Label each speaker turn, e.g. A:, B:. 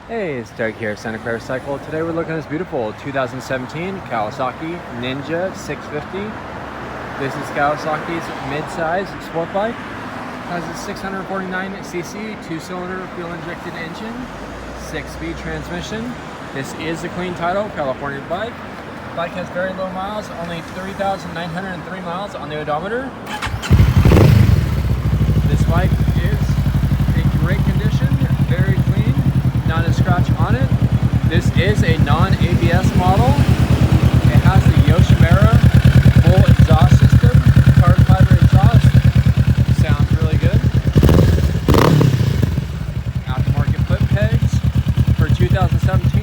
A: Hey, it's Doug here, Santa Clara Cycle. Today we're looking at this beautiful 2017 Kawasaki Ninja 650. This is Kawasaki's mid-size sport bike. Has a 649cc 2-cylinder fuel-injected engine, 6-speed transmission. This is a clean title, California bike. Bike has very low miles, only 3,903 miles on the odometer. This bike is in great condition, very clean. Not a scratch on it. This is a non-ABS model. It has the Yoshimura full exhaust system, carbon fiber exhaust. Sounds really good. Aftermarket flip pegs for 2017.